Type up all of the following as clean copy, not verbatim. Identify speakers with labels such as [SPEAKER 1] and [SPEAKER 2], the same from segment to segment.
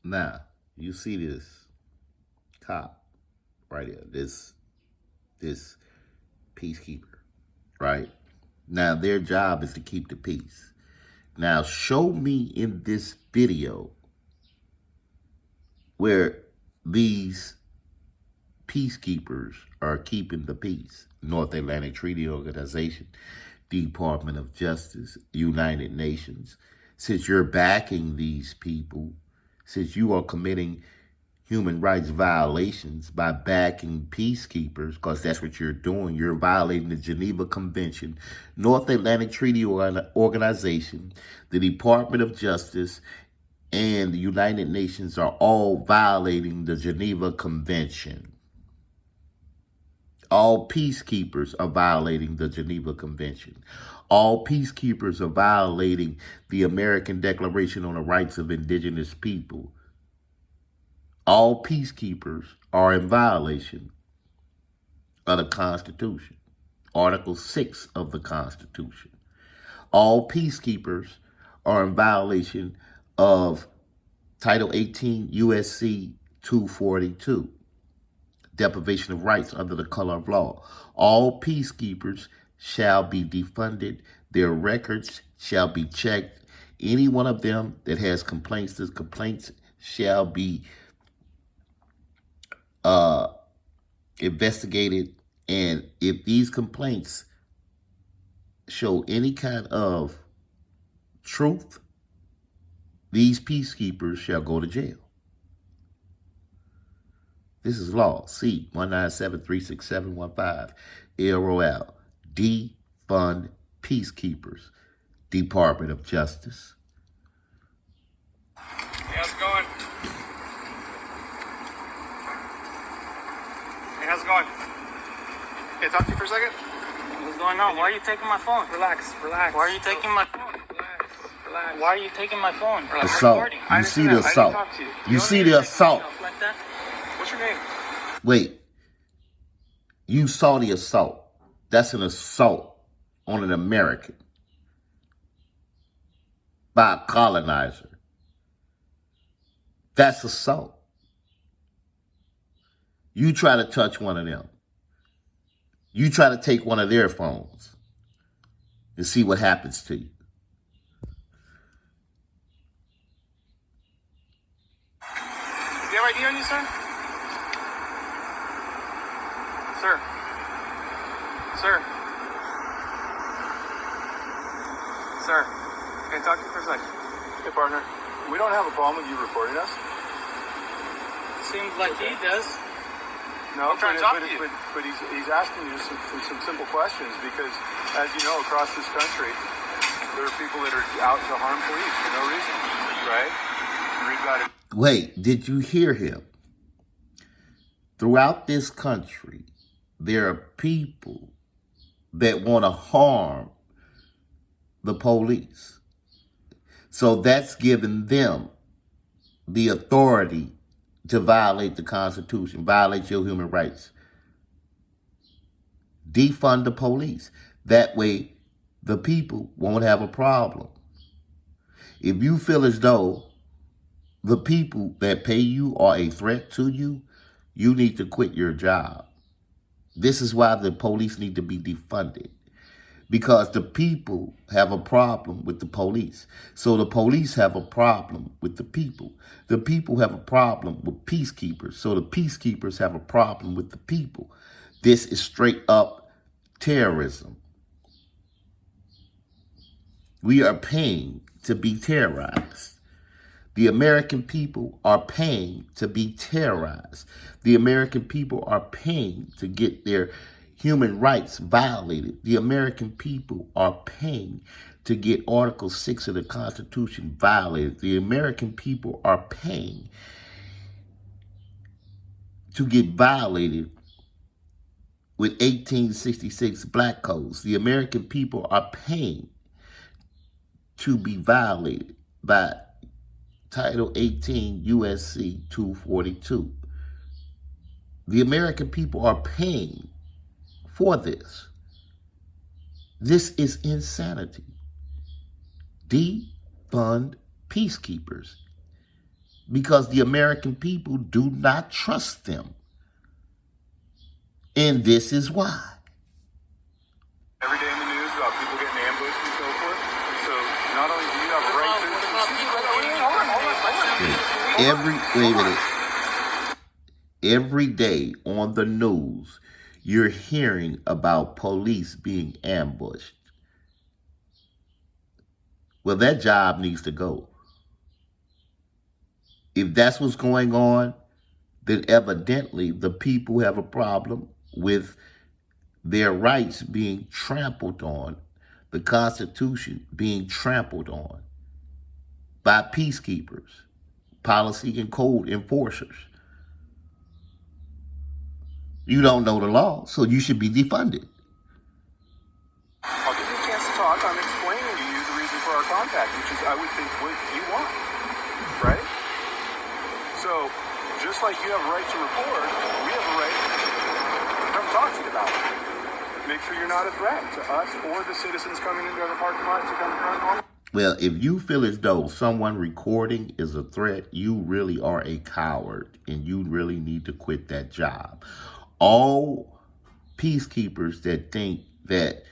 [SPEAKER 1] Now, you see this cop right here, this peacekeeper, right? Now, their job is to keep the peace. Now, show me in this video where these peacekeepers are keeping the peace. North Atlantic Treaty Organization, Department of Justice, United Nations. Since you're backing these people, since you are committing human rights violations by backing peacekeepers, because that's what you're doing. You're violating the Geneva Convention, North Atlantic Treaty Organization, the Department of Justice, and the United Nations are all violating the Geneva Convention. All peacekeepers are violating the Geneva Convention. All peacekeepers are violating the American Declaration on the Rights of Indigenous People. All peacekeepers are in violation of the Constitution, Article 6 of the Constitution. All peacekeepers are in violation of Title 18 USC 242, deprivation of rights under the color of law. All peacekeepers shall be defunded. Their records shall be checked. Any one of them that has complaints, those complaints shall be investigated. And if these complaints show any kind of truth, these peacekeepers shall go to jail. This is law. C 197-36715. LROL. Defund peacekeepers. Department of Justice.
[SPEAKER 2] Hey, how's it going? Hey, how's it going? Can I talk to you for a second?
[SPEAKER 3] What's going on? Why are you taking my phone?
[SPEAKER 2] Relax.
[SPEAKER 3] Why are you taking my phone?
[SPEAKER 2] Relax.
[SPEAKER 3] Why are you taking my phone?
[SPEAKER 1] Assault. You see the assault. You see the assault.
[SPEAKER 3] Like that?
[SPEAKER 2] What's your name?
[SPEAKER 1] Wait. You saw the assault. That's an assault on an American by a colonizer. That's assault. You try to touch one of them. You try to take one of their phones and see what happens to you.
[SPEAKER 2] Do you have ID on you, sir? Sir. Sir. Sir. Can I talk to you for a second?
[SPEAKER 4] Hey, partner. We don't have a problem with you recording us.
[SPEAKER 3] Seems like he does.
[SPEAKER 4] No,
[SPEAKER 2] I'm trying to talk to you.
[SPEAKER 4] But he's asking you some simple questions because, as you know, across this country, there are people that are out to harm police for no reason, right? And we've got to...
[SPEAKER 1] Wait, did you hear him? Throughout this country, there are people that want to harm the police. So that's giving them the authority to violate the Constitution, violate your human rights. Defund the police. That way, the people won't have a problem. If you feel as though the people that pay you are a threat to you, you need to quit your job. This is why the police need to be defunded. Because the people have a problem with the police. So the police have a problem with the people. The people have a problem with peacekeepers. So the peacekeepers have a problem with the people. This is straight up terrorism. We are paying to be terrorized. The American people are paying to be terrorized. The American people are paying to get their human rights violated. The American people are paying to get Article 6 of the Constitution violated. The American people are paying to get violated with 1866 black codes. The American people are paying to be violated by Title 18 USC 242. The American people are paying for this. This is insanity. Defund peacekeepers. because the American people do not trust them. And this is why.
[SPEAKER 4] Every day in the news about people getting ambushed and so forth. So not only do you have a right to...
[SPEAKER 1] Wait a minute. Every day on the news, you're hearing about police being ambushed. Well, that job needs to go. If that's what's going on, then evidently the people have a problem with their rights being trampled on, the Constitution being trampled on by peacekeepers, policy and code enforcers. You don't know the law, so you should be defunded.
[SPEAKER 4] I'll give you a chance to talk. I'm explaining to you the reason for our contact, which is I would think what you want, right? So, just like you have a right to record, we have a right to come talk to you about it. Make sure you're not a threat to us or the citizens coming into the parking lot to come run home.
[SPEAKER 1] Well, if you feel as though someone recording is a threat, you really are a coward and you really need to quit that job. All peacekeepers that think that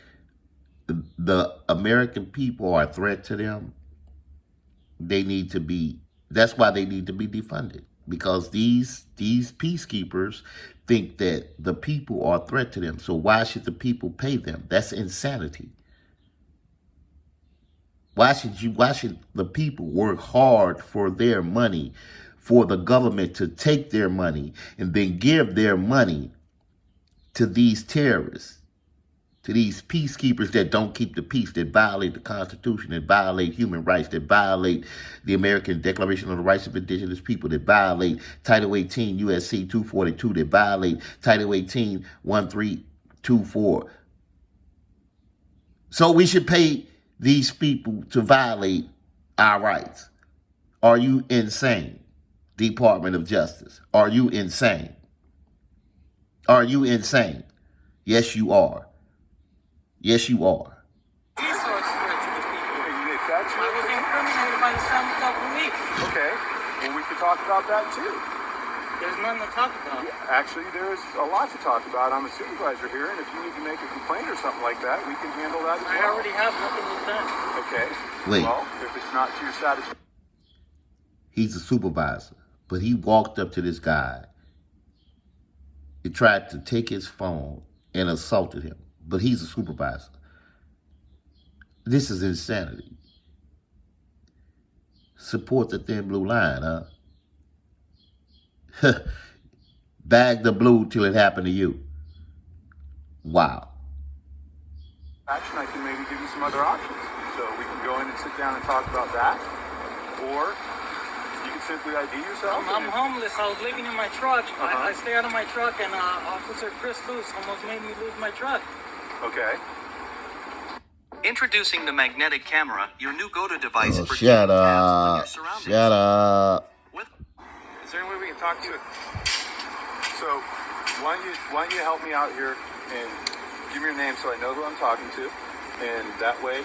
[SPEAKER 1] the American people are a threat to them, that's why they need to be defunded. Because these peacekeepers think that the people are a threat to them. So why should the people pay them? That's insanity. Why should the people work hard for their money, for the government to take their money and then give their money to these terrorists, to these peacekeepers that don't keep the peace, that violate the Constitution, that violate human rights, that violate the American Declaration on the Rights of Indigenous People, that violate Title 18 USC 242, that violate Title 18 1324. So we should pay these people to violate our rights. Are you insane, Department of Justice? Are you insane? Are you insane? Yes, you are. Yes, you are.
[SPEAKER 3] I was incriminated by the San police.
[SPEAKER 4] Okay, well, we could talk about that too.
[SPEAKER 3] There's nothing to talk about.
[SPEAKER 4] Actually, there's a lot to talk about. I'm a supervisor here, and if you need to make a complaint or something like that, we can handle that as well.
[SPEAKER 3] I already have nothing to say.
[SPEAKER 4] Okay.
[SPEAKER 1] Wait.
[SPEAKER 4] Well, if it's not to your satisfaction.
[SPEAKER 1] He's a supervisor, but he walked up to this guy and tried to take his phone and assaulted him. But he's a supervisor. This is insanity. Support the thin blue line, huh? Bag the blue till it happened to you. Wow.
[SPEAKER 4] Action, I can maybe give you some other options. So we can go in and sit down and talk about that. Or you can simply ID yourself.
[SPEAKER 3] I'm homeless. I was living in my truck. I stay out of my truck, and Officer Chris Luce almost made me lose my truck.
[SPEAKER 4] Okay.
[SPEAKER 5] Introducing the magnetic camera, your new go-to device for
[SPEAKER 1] Shut
[SPEAKER 5] keeping tabs on your
[SPEAKER 1] up.
[SPEAKER 5] surroundings.
[SPEAKER 1] Shut up.
[SPEAKER 2] Is there any way we can talk to you?
[SPEAKER 4] So why don't you help me out here and give me your name so I know who I'm talking to, and that way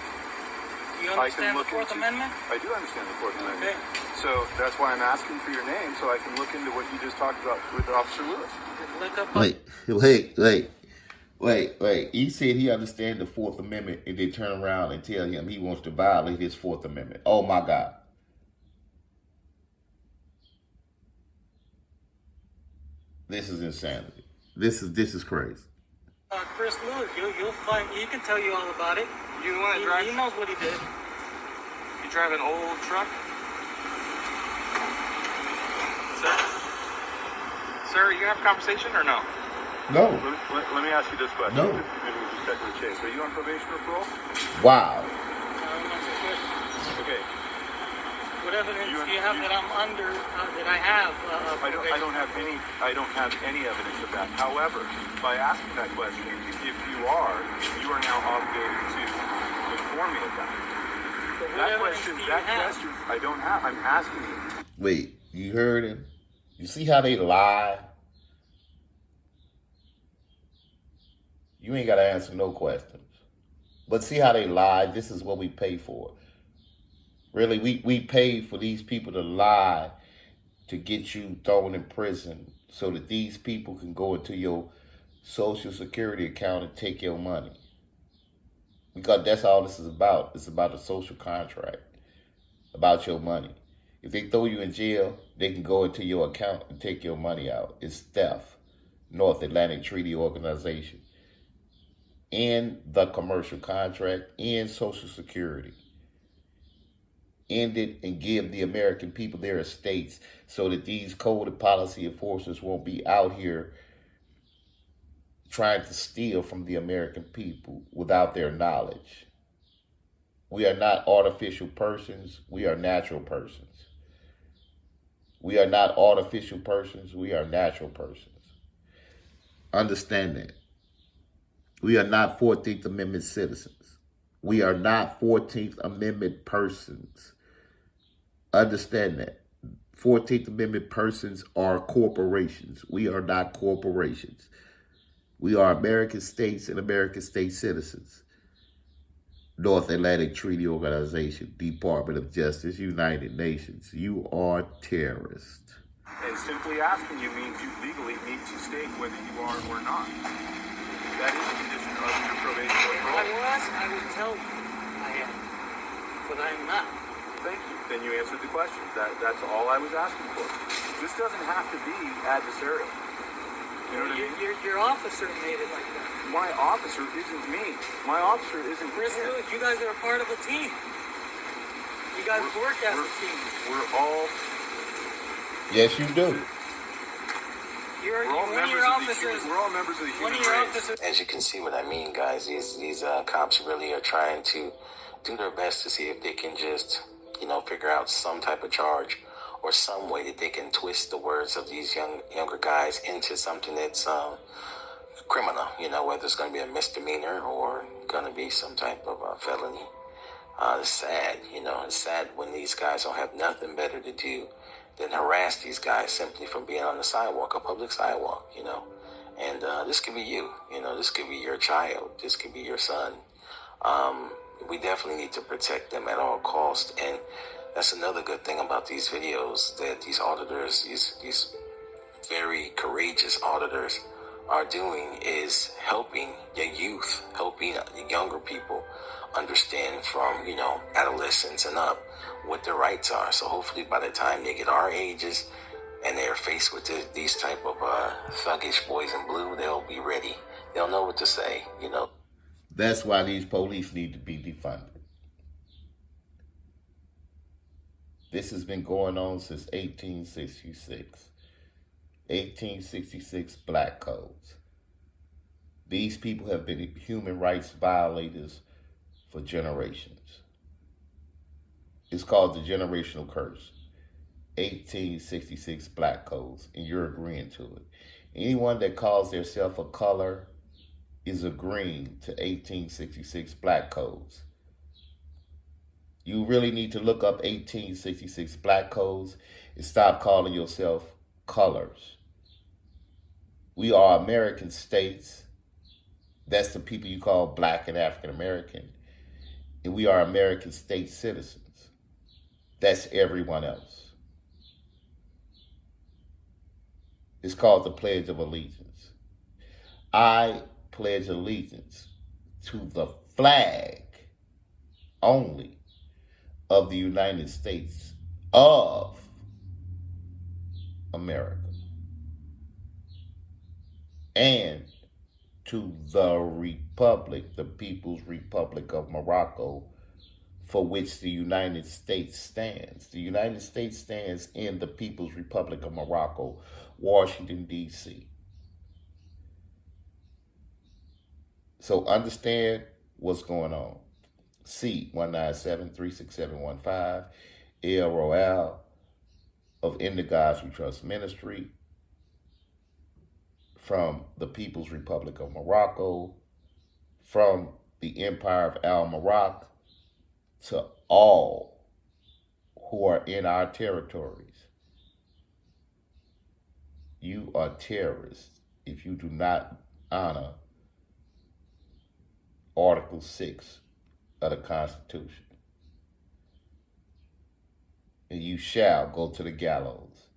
[SPEAKER 3] Do you
[SPEAKER 4] I can
[SPEAKER 3] understand the
[SPEAKER 4] look
[SPEAKER 3] Fourth
[SPEAKER 4] into.
[SPEAKER 3] Amendment?
[SPEAKER 4] I do understand the Fourth Amendment.
[SPEAKER 3] Okay.
[SPEAKER 4] So that's why I'm asking for your name so I can look into what you just talked about with Officer Lewis.
[SPEAKER 3] Look up.
[SPEAKER 1] Wait. He said he understands the Fourth Amendment and they turn around and tell him he wants to violate his Fourth Amendment. Oh my God. This is insanity. This is crazy.
[SPEAKER 3] Chris Lewis, you'll find. He can tell you all about it.
[SPEAKER 2] You the one that drives?
[SPEAKER 3] He knows what he did.
[SPEAKER 2] You drive an old truck? Sir? Sir, you have a conversation or no?
[SPEAKER 1] No.
[SPEAKER 4] Let me ask you this question.
[SPEAKER 1] No.
[SPEAKER 4] Maybe we just cut to the chase. Are you on probation or parole?
[SPEAKER 1] Wow.
[SPEAKER 4] Okay.
[SPEAKER 3] What evidence do you have that I'm under? That I have?
[SPEAKER 4] I don't have any evidence of that. However, by asking that question, if you are now obligated to inform me of that. That question, I don't have. I'm asking you.
[SPEAKER 1] Wait, you heard him? You see how they lie? You ain't got to answer no questions. But see how they lie? This is what we pay for. Really, we pay for these people to lie to get you thrown in prison so that these people can go into your Social Security account and take your money. Because that's all this is about. It's about a social contract, about your money. If they throw you in jail, they can go into your account and take your money out. It's theft. North Atlantic Treaty Organization. In the commercial contract, in Social Security. End it and give the American people their estates so that these code and policy enforcers won't be out here trying to steal from the American people without their knowledge. We are not artificial persons. We are natural persons. We are not artificial persons. We are natural persons. Understand that. We are not 14th Amendment citizens. We are not 14th Amendment persons. Understand that. 14th Amendment persons are corporations. We are not corporations. We are American states and American state citizens. North Atlantic Treaty Organization, Department of Justice, United Nations. You are terrorists.
[SPEAKER 4] And simply asking you means you legally need to state whether you are or not. That is a condition of your probation or
[SPEAKER 3] If I
[SPEAKER 4] parole.
[SPEAKER 3] was, I would tell you I am. But I'm not.
[SPEAKER 4] Thank you. Then you answered the question. That's all I was asking for. This doesn't have to be adversarial. You know what I mean?
[SPEAKER 3] Your officer made it like that.
[SPEAKER 4] My officer isn't me. My officer isn't
[SPEAKER 3] Chris
[SPEAKER 4] him.
[SPEAKER 3] Lewis, you guys are a part of a team. You guys work as a team.
[SPEAKER 4] We're all
[SPEAKER 1] Yes, you do.
[SPEAKER 3] You're
[SPEAKER 4] we're all
[SPEAKER 3] one of
[SPEAKER 4] members
[SPEAKER 3] your
[SPEAKER 4] of the
[SPEAKER 3] officers.
[SPEAKER 4] human, we're all members of the
[SPEAKER 3] One
[SPEAKER 4] human
[SPEAKER 3] of your
[SPEAKER 4] race.
[SPEAKER 3] officers.
[SPEAKER 6] As you can see what I mean, guys, these cops really are trying to do their best to see if they can just, figure out some type of charge or some way that they can twist the words of these younger guys into something that's criminal, whether it's going to be a misdemeanor or going to be some type of felony. It's sad, it's sad when these guys don't have nothing better to do than harass these guys simply from being on the sidewalk, a public sidewalk, And this could be you, this could be your child, this could be your son. We definitely need to protect them at all costs. And that's another good thing about these videos, that these auditors, these very courageous auditors are doing, is helping the youth, helping the younger people understand from, adolescents and up what their rights are. So hopefully by the time they get our ages and they're faced with these type of thuggish boys in blue, they'll be ready. They'll know what to say,
[SPEAKER 1] That's why these police need to be defunded. This has been going on since 1866. 1866 Black Codes. These people have been human rights violators for generations. It's called the generational curse. 1866 Black Codes, and you're agreeing to it. Anyone that calls themselves a color is agreeing to 1866 Black Codes. You really need to look up 1866 Black Codes and stop calling yourself colors. We are American states. That's the people you call Black and African American. And we are American state citizens. That's everyone else. It's called the Pledge of Allegiance. I pledge allegiance to the flag only of the United States of America and to the Republic, the People's Republic of Morocco, for which the United States stands. The United States stands in the People's Republic of Morocco, Washington, D.C. So understand what's going on. C197-36715, El Royale of In the Gods We Trust Ministry, from the People's Republic of Morocco, from the Empire of Al Maroc, to all who are in our territories. You are terrorists if you do not honor Article 6 of the Constitution. And you shall go to the gallows.